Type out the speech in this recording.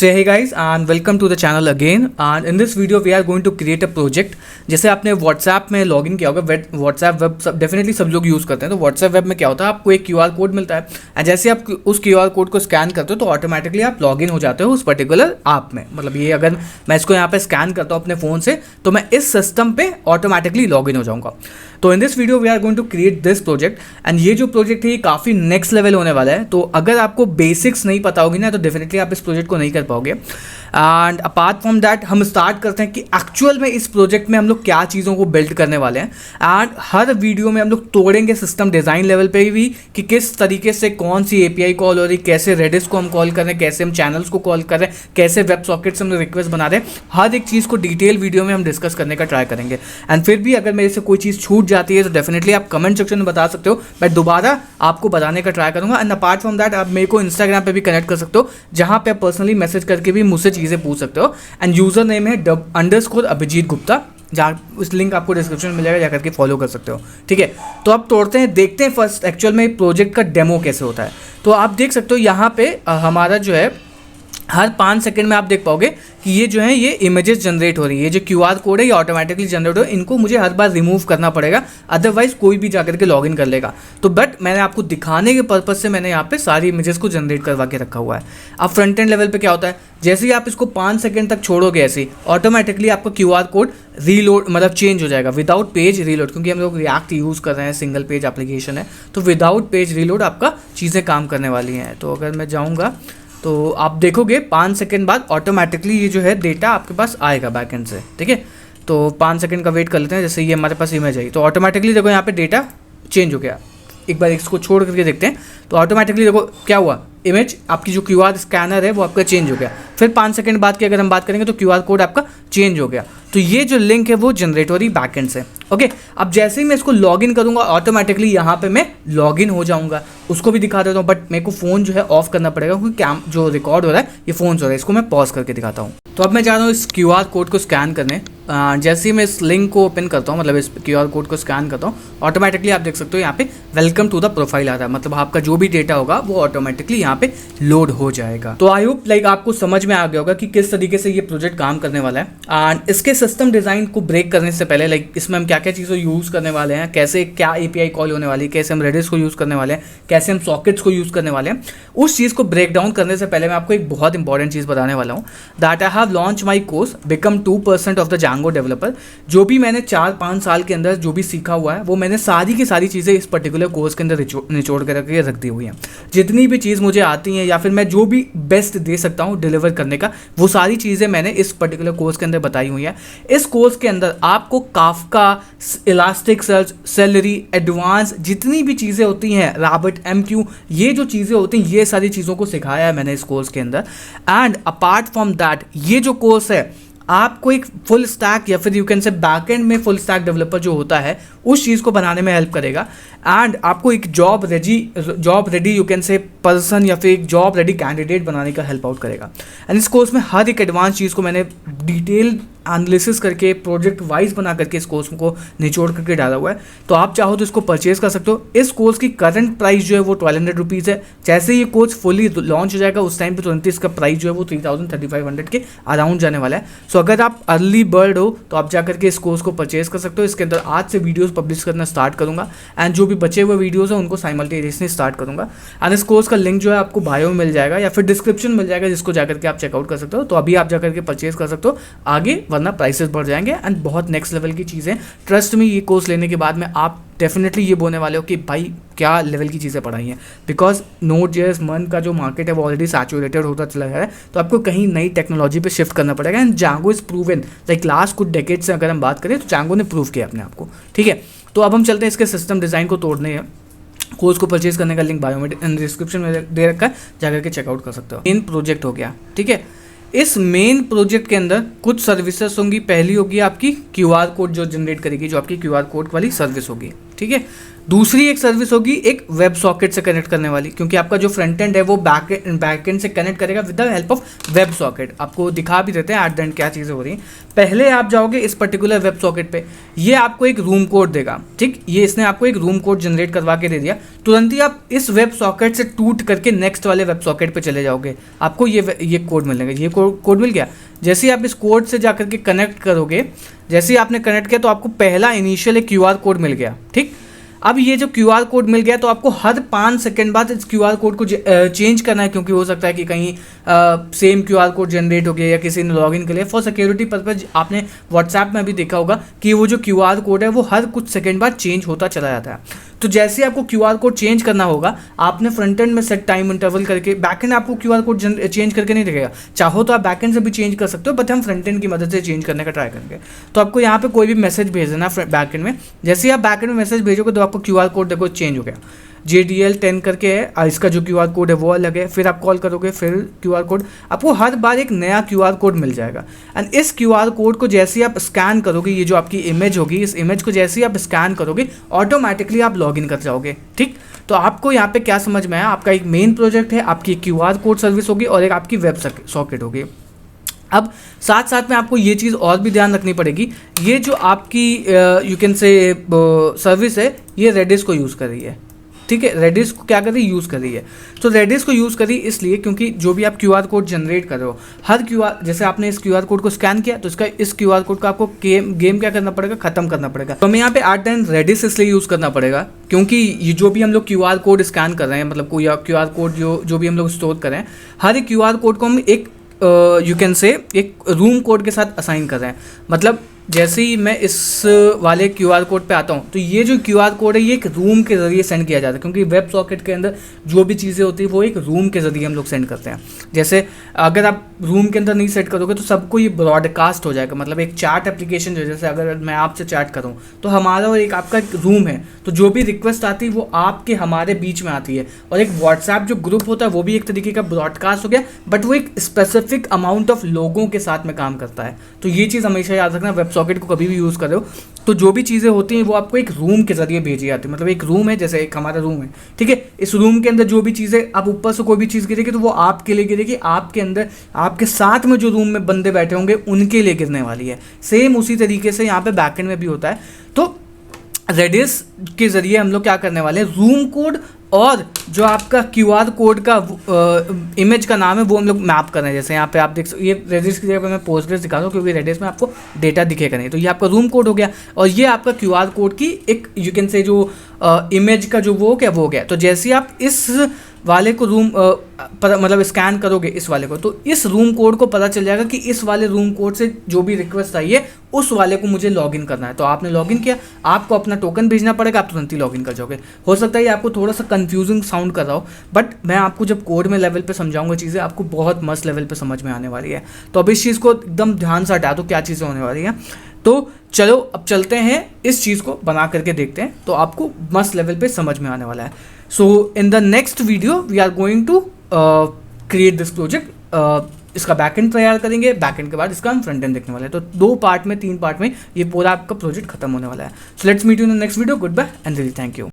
So hey guys and welcome to the channel again and in this video we are going to create a project। जैसे आपने WhatsApp में login किया होगा, WhatsApp web सब definitely सब लोग use करते हैं। तो WhatsApp वेब में क्या होता है, आपको एक QR कोड मिलता है और जैसे आप उस QR कोड को स्कैन करते हो तो ऑटोमेटिकली आप लॉगिन हो जाते हो उस पर्टिकुलर ऐप में। मतलब ये अगर मैं इसको यहाँ पे स्कैन करता हूँ अपने फ़ोन से तो मैं इस सिस्टम पे ऑटोमेटिकली लॉगिन हो जाऊँगा। तो in this video we are going to create this project and ये जो प्रोजेक्ट है ये काफ़ी नेक्स्ट लेवल होने वाला है। तो अगर आपको बेसिक्स नहीं पता होगी ना तो डेफिनेटली आप इस प्रोजेक्ट को नहीं कर पाओगे। एंड अपार्ट फ्रॉम दैट हम स्टार्ट करते हैं कि एक्चुअल में इस प्रोजेक्ट में हम लोग क्या चीज़ों को बिल्ड करने वाले हैं। एंड हर वीडियो में हम लोग तोड़ेंगे सिस्टम डिज़ाइन लेवल पे भी कि किस तरीके से कौन सी API कॉल हो रही, कैसे रेडिस को हम कॉल कर रहे हैं, कैसे हम चैनल्स को कॉल कर रहे हैं, कैसे वेब सॉकेट से हम रिक्वेस्ट बना रहे हैं। हर एक चीज़ को डिटेल वीडियो में हम डिस्कस करने का ट्राई करेंगे। एंड फिर भी अगर मेरे से कोई चीज़ छूट जाती है तो डेफिनेटली आप कमेंट सेक्शन में बता सकते हो, मैं दोबारा आपको बताने का ट्राई करूँगा। एंड अपार्ट फ्रॉम दैट आप मेरे को इंस्टाग्राम पे भी कनेक्ट कर सकते हो, जहाँ पे आप पर्सनली मैसेज करके भी मुझसे चीज़ें पूछ सकते हो। एंड यूज़र नेम है _अभिजीत गुप्ता, जहाँ उस लिंक आपको डिस्क्रिप्शन में मिलेगा, जाकर के फॉलो कर सकते हो। ठीक है, तो अब तोड़ते हैं, देखते हैं फर्स्ट एक्चुअल में प्रोजेक्ट का डेमो कैसे होता है। तो आप देख सकते हो यहाँ पे हमारा जो है हर 5 सेकंड में आप देख पाओगे कि ये जो है ये इमेजेस जनरेट हो रही है। ये जो QR कोड है ये ऑटोमेटिकली जनरेट हो, इनको मुझे हर बार रिमूव करना पड़ेगा, अदरवाइज कोई भी जाकर के लॉगिन कर लेगा। तो बट मैंने आपको दिखाने के पर्पज से मैंने यहाँ पे सारी इमेजेस को जनरेट करवा के रखा हुआ है। अब फ्रंट एंड लेवल पे क्या होता है, जैसे ही आप इसको 5 सेकंड तक छोड़ोगे ऐसे ही ऑटोमेटिकली आपका QR कोड रीलोड मतलब चेंज हो जाएगा विदाउट पेज रीलोड, क्योंकि हम लोग रिएक्ट यूज़ कर रहे हैं, सिंगल पेज एप्लीकेशन है, तो विदाउट पेज रीलोड आपका चीज़ें काम करने वाली हैं। तो अगर मैं जाऊँगा तो आप देखोगे 5 सेकंड बाद ऑटोमेटिकली ये जो है डेटा आपके पास आएगा बैकएंड से। ठीक है, तो 5 सेकंड का वेट कर लेते हैं। जैसे ये हमारे पास इमेज आई तो ऑटोमेटिकली देखो यहाँ पे डेटा चेंज हो गया। एक बार इसको छोड़ करके देखते हैं तो ऑटोमेटिकली देखो क्या हुआ, इमेज आपकी जो QR स्कैनर है वो आपका चेंज हो गया। फिर 5 सेकंड बाद की अगर हम बात करेंगे तो QR कोड आपका चेंज हो गया। तो ये जो लिंक है वो जनरेट हो रही बैकएंड से। ओके, अब जैसे ही मैं इसको लॉगिन करूंगा ऑटोमेटिकली यहाँ पे मैं लॉगिन हो जाऊंगा। उसको भी दिखा देता हूँ, बट मेरे को फ़ोन जो है ऑफ करना पड़ेगा क्योंकि जो रिकॉर्ड हो रहा है ये फ़ोन से हो रहा है। इसको मैं पॉज करके दिखाता हूँ। तो अब मैं जा रहा हूँ इस QR कोड को स्कैन करने। जैसे ही मैं इस लिंक को ओपन करता हूँ, मतलब इस QR कोड को स्कैन करता हूँ, ऑटोमेटिकली आप देख सकते हो यहाँ पे वेलकम टू द प्रोफाइल आ रहा है। मतलब आपका जो भी डेटा होगा वो ऑटोमेटिकली यहाँ पे लोड हो जाएगा। तो आई होप लाइक आपको समझ में आ गया होगा कि किस तरीके से ये प्रोजेक्ट काम करने वाला है। एंड इसके सिस्टम डिज़ाइन को ब्रेक करने से पहले लाइक इसमें हम क्या क्या चीज़ों यूज़ करने वाले हैं, कैसे क्या API कॉल होने वाली है, कैसे हम रेडिस को यूज़ करने वाले हैं, कैसे हम सॉकेट्स को यूज़ करने वाले हैं, उस चीज़ को ब्रेक डाउन करने से पहले मैं आपको एक बहुत इंपॉर्टेंट चीज़ बताने वाला हूँ। That I have launch my course become 2% of the Django developer. जो भी मैंने 4-5 साल के अंदर जो भी सीखा हुआ है वो मैंने सारी की सारी चीज़ें इस पर्टिकुलर कोर्स के अंदर निचोड़ कर रख दी हुई हैं। जितनी भी चीज़ मुझे आती हैं या फिर मैं जो भी बेस्ट दे सकता हूँ डिलीवर करने का, वो सारी चीज़ें मैंने इस पर्टिकुलर कोर्स के अंदर बताई हुई हैं। इस कोर्स के अंदर आपको Kafka, elastic search, salary, advance जितनी भी चीज़ें होती हैं, RabbitMQ, ये जो चीज़ें होती हैं ये सारी चीज़ों को सिखाया है मैंने इस कोर्स के अंदर। एंड अपार्ट फ्रॉम दैट ये जो कोर्स है आपको एक फुल स्टैक या फिर यू कैन से बैकएंड में फुल स्टैक डेवलपर जो होता है उस चीज़ को बनाने में हेल्प करेगा। एंड आपको एक job ready you can say person या फिर एक जॉब रेडी कैंडिडेट बनाने का हेल्प आउट करेगा। एंड इस कोर्स में हर एक एडवांस चीज़ को मैंने डिटेल एनालिसिस करके प्रोजेक्ट वाइज बना करके इस कोर्स को निचोड़ करके डाला हुआ है। तो आप चाहो तो इसको परचेज कर सकते हो। इस कोर्स की करंट प्राइस जो है वो 1200 रुपीज़ है। जैसे ये कोर्स फुली लॉन्च हो जाएगा उस टाइम पे तुरंत इसका प्राइस जो है वो 3500 के अराउंड जाने वाला है। सो अगर आप अर्ली बर्ड हो तो आप जाकर के इस कोर्स को परचेज कर सकते हो। इसके अंदर आज से वीडियोस पब्लिश करना स्टार्ट करूंगा एंड जो भी बचे हुए वीडियोस हैं उनको साइमल्टेनियसली स्टार्ट करूंगा। एंड इस कोर्स का लिंक जो है आपको बायो में मिल जाएगा या फिर डिस्क्रिप्शन मिल जाएगा, जिसको जाकर के आप चेकआउट कर सकते हो। तो अभी आप जाकर के परचेज कर सकते हो, आगे वरना प्राइसेस बढ़ जाएंगे। एंड बहुत नेक्स्ट लेवल की चीज़ें, ट्रस्ट में ये कोर्स लेने के बाद में आप डेफिनेटली ये बोलने वाले हो कि भाई क्या लेवल की चीज़ें पढ़ाई हैं। बिकॉज Node.js मन का जो मार्केट है वो ऑलरेडी सैचुरेटेड होता चला गया है, तो आपको कहीं नई टेक्नोलॉजी पे शिफ्ट करना पड़ेगा। And Django is proven, like last कुछ डेकेड से अगर हम बात करें तो Django ने प्रूव किया अपने आप को। ठीक है, तो अब हम चलते हैं इसके सिस्टम डिज़ाइन को तोड़ने हैं। कोर्स को परचेज करने का लिंक बायो में डिस्क्रिप्शन में दे रखा है, जाकर के चेकआउट कर सकते हो। मेन प्रोजेक्ट हो गया। ठीक है, इस मेन प्रोजेक्ट के अंदर कुछ सर्विसेज होंगी। पहली होगी आपकी QR कोड जो जनरेट करेगी, जो आपकी QR कोड वाली सर्विस होगी। ठीक है, दूसरी एक सर्विस होगी एक वेब सॉकेट से कनेक्ट करने वाली, क्योंकि आपका जो फ्रंट एंड है वो बैक एंड से कनेक्ट करेगा with the help of web socket. आपको दिखा भी देते हैं एट द एंड क्या चीज़ें हो रही हैं। पहले आप जाओगे इस पर्टिकुलर वेब सॉकेट पे, ये आपको एक रूम कोड देगा, ठीक, ये इसने आपको एक रूम कोड जनरेट करवा के दे दिया। तुरंत ही आप इस वेब सॉकेट से टूट करके नेक्स्ट वाले वेब सॉकेट पे चले जाओगे, आपको ये कोड मिलेगा। ये कोड मिल गया। जैसे ही आप इस कोड से जा करके कनेक्ट करोगे, जैसे ही आपने कनेक्ट किया तो आपको पहला इनिशियल एक क्यूआर कोड मिल गया, ठीक। अब ये जो क्यूआर कोड मिल गया तो आपको हर 5 सेकंड बाद इस क्यूआर कोड को चेंज करना है, क्योंकि हो सकता है कि कहीं सेम क्यूआर कोड जनरेट हो गया या किसी ने लॉगिन कर लिया। फॉर सिक्योरिटी पर्पज आपने व्हाट्सएप में भी देखा होगा कि वो जो क्यूआर कोड है वो हर कुछ सेकंड बाद चेंज होता चला जाता है। तो जैसे आपको क्यूआर कोड चेंज करना होगा, आपने फ्रंट एंड में सेट टाइम इंटरवल करके, बैक एंड आपको क्यूआर कोड चेंज करके नहीं देगा। चाहो तो आप बैक एंड से भी चेंज कर सकते हो, बट हम फ्रंट एंड की मदद से चेंज करने का ट्राई करेंगे। तो आपको यहाँ पे कोई भी मैसेज भेज देना बैक एंड में। जैसे ही आप बैक एंड में मैसेज भेजोगे तो आपको क्यूआर कोड देखो चेंज हो गया, JDL 10 करके है, इसका जो क्यूआर कोड है वो अलग है। फिर आप कॉल करोगे, फिर क्यूआर कोड, आपको हर बार एक नया क्यूआर कोड मिल जाएगा। एंड इस क्यूआर कोड को जैसे ही आप स्कैन करोगे, ये जो आपकी इमेज होगी, इस इमेज को जैसे ही आप स्कैन करोगे ऑटोमेटिकली आप लॉगिन कर जाओगे, ठीक। तो आपको यहाँ पे क्या समझ में आया, आपका एक मेन प्रोजेक्ट है, आपकी क्यूआर कोड सर्विस होगी और एक आपकी वेब सॉकेट होगी। अब साथ साथ में आपको ये चीज़ और भी ध्यान रखनी पड़ेगी, ये जो आपकी यू कैन से सर्विस है ये रेडिस को यूज़ कर रही है, ठीक है। रेडिस को क्या कर रही है, यूज़ कर रही है। तो रेडिस को यूज़ करी इसलिए क्योंकि जो भी आप क्यूआर कोड जनरेट कर रहे हो, हर क्यूआर, जैसे आपने इस क्यूआर कोड को स्कैन किया तो इस क्यूआर कोड को आपको गेम क्या करना पड़ेगा, खत्म करना पड़ेगा। तो हमें यहाँ पे एट द एंड रेडिस इसलिए यूज़ करना पड़ेगा क्योंकि ये जो भी हम लोग क्यूआर कोड स्कैन कर रहे हैं, मतलब कोई क्यूआर कोड जो भी हम लोग स्टोर कर रहे हैं, हर एक क्यूआर कोड को हम एक यू कैन से एक रूम कोड के साथ असाइन कर रहे हैं। मतलब जैसे ही मैं इस वाले क्यूआर कोड पे आता हूँ तो ये जो क्यूआर कोड है ये एक रूम के ज़रिए सेंड किया जाता है, क्योंकि वेब सॉकेट के अंदर जो भी चीज़ें होती है वो एक रूम के ज़रिए हम लोग सेंड करते हैं। जैसे अगर आप रूम के अंदर नहीं सेट करोगे तो सबको ये ब्रॉडकास्ट हो जाएगा। मतलब एक चैट एप्लीकेशन जो, जैसे अगर मैं आपसे चैट करूँ तो हमारा और एक आपका एक रूम है, तो जो भी रिक्वेस्ट आती है वो आपके हमारे बीच में आती है। और एक व्हाट्सएप जो ग्रुप होता है वो भी एक तरीके का ब्रॉडकास्ट हो गया, बट वो एक स्पेसिफिक अमाउंट ऑफ लोगों के साथ में काम करता है। तो ये चीज़ हमेशा याद रखना, वेब सॉकेट को कभी भी यूज़ कर रहे हो तो जो भी चीज़ें होती हैं वो आपको एक रूम के जरिए भेजी जाती है। मतलब एक रूम है, जैसे एक हमारा रूम है, ठीक है, इस रूम के अंदर जो भी चीज़ें, आप ऊपर से कोई भी चीज़ गिरेगी तो वो आपके लिए गिरेगी, आपके अंदर आपके साथ में जो रूम में बंदे बैठे होंगे उनके लिए गिरने वाली है। सेम उसी तरीके से यहाँ पे बैकएंड में भी होता है। तो रेडिस के ज़रिए हम लोग क्या करने वाले हैं, रूम कोड और जो आपका क्यूआर कोड का इमेज का नाम है वो हम लोग मैप कर रहे हैं। जैसे यहाँ पे आप देख सकते, ये रेडिस की जगह पे मैं पोस्टग्रेस दिखा रहा हूँ क्योंकि रेडिस में आपको डेटा दिखेगा नहीं। तो ये आपका रूम कोड हो गया और ये आपका क्यूआर कोड की एक यू कैन से जो इमेज का जो वो क्या वो हो गया। तो जैसे ही आप इस वाले को रूम मतलब स्कैन करोगे इस वाले को, तो इस रूम कोड को पता चल जाएगा कि इस वाले रूम कोड से जो भी रिक्वेस्ट आई है उस वाले को मुझे लॉगिन करना है। तो आपने लॉगिन किया, आपको अपना टोकन भेजना पड़ेगा, आप तुरंत ही लॉगिन कर जाओगे। हो सकता है ये आपको थोड़ा सा कंफ्यूजिंग साउंड कर रहा हो, बट मैं आपको जब कोड में लेवल पे समझाऊंगा चीज़ें, आपको बहुत मस्त लेवल पे समझ में आने वाली है। तो अब इस चीज़ को एकदम ध्यान से हटा दो क्या चीज़ें होने वाली हैं। तो चलो अब चलते हैं, इस चीज़ को बना करके देखते हैं, तो आपको मस्त लेवल पे समझ में आने वाला है। So in the next video we are going to create this project. इसका बैकएंड तैयार करेंगे, बैकएंड के बाद इसका हम फ्रंट एंड देखने वाले हैं। तो 2 पार्ट में 3 पार्ट में ये पूरा आपका प्रोजेक्ट खत्म होने वाला है। So let's meet you in the next video. Goodbye and really thank you.